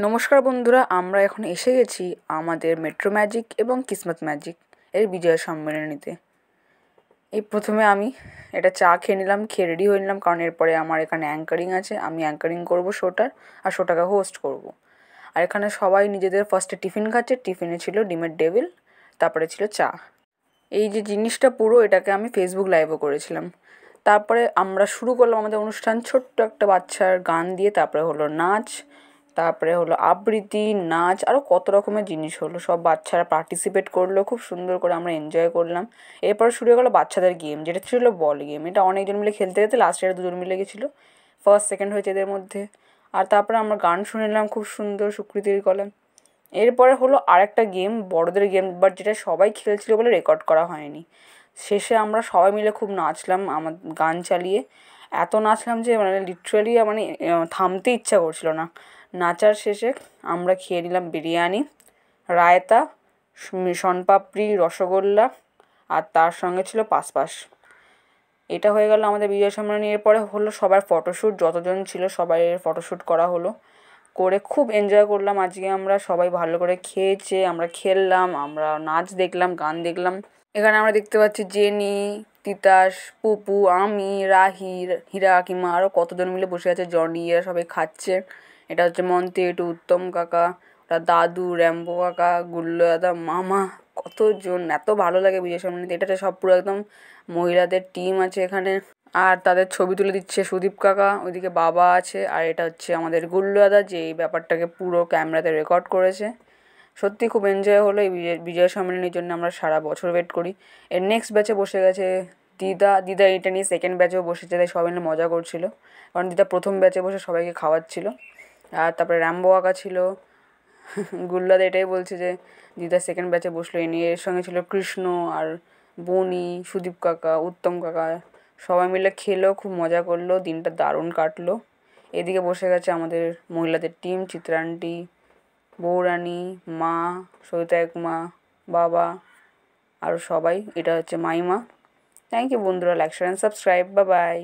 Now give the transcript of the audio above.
নমস্কার বন্ধুরা, আমরা এখন এসে গেছি আমাদের মেট্রো ম্যাজিক এবং কিসমত ম্যাজিক এর বিজয় সম্মেলনীতে। এই প্রথমে আমি এটা চা খেয়ে নিলাম, খেয়ে রেডি হয়ে নিলাম, কারণ এরপরে আমার এখানে অ্যাঙ্কারিং আছে, আমি অ্যাঙ্কারিং করবো শোটার আর শোটাকে হোস্ট করব। আর এখানে সবাই নিজেদের ফার্স্টে টিফিন খাচ্ছে, টিফিনে ছিল ডিমের ডেভিল, তারপরে ছিল চা। এই যে জিনিসটা পুরো এটাকে আমি ফেসবুক লাইভও করেছিলাম। তারপরে আমরা শুরু করলাম আমাদের অনুষ্ঠান ছোট্ট একটা বাচ্চার গান দিয়ে, তারপরে হলো নাচ, তারপরে হলো আবৃত্তি, নাচ, আরও কত রকমের জিনিস হলো। সব বাচ্চারা পার্টিসিপেট করলো খুব সুন্দর করে, আমরা এনজয় করলাম। এরপর শুরু হয়ে গেলো বাচ্চাদের গেম, যেটা ছিল বল গেম। এটা অনেকজন মিলে খেলতে খেলতে লাস্টে এরা দুজন মিলে গেছিলো, ফার্স্ট সেকেন্ড হয়েছে এদের মধ্যে। আর তারপরে আমরা গান শুনে নিলাম খুব সুন্দর সুকৃতির গলায়। এরপরে হলো আরেকটা গেম, বড়দের গেম, বাট যেটা সবাই খেলছিল বলে রেকর্ড করা হয়নি। শেষে আমরা সবাই মিলে খুব নাচলাম, আমার গান চালিয়ে এত নাচলাম যে লিটারালি থামতে ইচ্ছা করছিল না। নাচার শেষে আমরা খেয়ে নিলাম বিরিয়ানি, রায়তা, শনপাপড়ি, রসগোল্লা, আর তার সঙ্গে ছিল পাসপাস। এটা হয়ে গেল আমাদের বিজয় সম্মেলনী। এরপরে হলো সবার ফটোশ্যুট, যতজন ছিল সবাই ফটোশ্যুট করা হলো, করে খুব এনজয় করলাম। আজকে আমরা সবাই ভালো করে খেয়েছে, আমরা খেললাম, আমরা নাচ দেখলাম, গান দেখলাম। এখানে আমরা দেখতে পাচ্ছি জেনি, তিতাস, পুপু, আমি, রাহি, হীরা কাকিমা, আরও কতজন মিলে বসে আছে, জনি, এরা সবাই খাচ্ছে। এটা হচ্ছে মন্তি, একটু উত্তম কাকা, ওটা দাদু, র্যাম্বো কাকা, গুল্লো দাদা, মামা, কতজন। এত ভালো লাগে বিজয় সম্মেলনীতে। এটাতে সব পুরো একদম মহিলাদের টিম আছে এখানে, আর তাদের ছবি তুলে দিচ্ছে সুদীপ কাকা, ওইদিকে বাবা আছে, আর এটা হচ্ছে আমাদের গুল্লো দাদা, যে এই ব্যাপারটাকে পুরো ক্যামেরাতে রেকর্ড করেছে। সত্যি খুব এনজয় হলো। এই বিজয় সম্মেলনীর জন্য আমরা সারা বছর ওয়েট করি। এর নেক্সট ব্যাচে বসে গেছে দিদা এটা নিয়ে সেকেন্ড ব্যাচেও বসেছে, তাই সবাই মিলে মজা করছিল, কারণ দিদা প্রথম ব্যাচে বসে সবাইকে খাওয়াচ্ছিল। আর তারপরে র্যাম্বো কাকা ছিল। গুল্লাদা এটাই বলছে যে দিদা সেকেন্ড ব্যাচে বসলো, এ নিয়ে এর সঙ্গে ছিল কৃষ্ণ আর বনি, সুদীপ কাকা, উত্তম কাকা, সবাই মিলে খেলো, খুব মজা করলো, দিনটা দারুণ কাটলো। এদিকে বসে গেছে আমাদের মহিলাদের টিম, চিত্রান্টি, বৌরানী, মা, সবিতা একমা, বাবা, আরও সবাই। এটা হচ্ছে মাইমা। থ্যাংক ইউ বন্ধুরা, like share and subscribe, bye bye.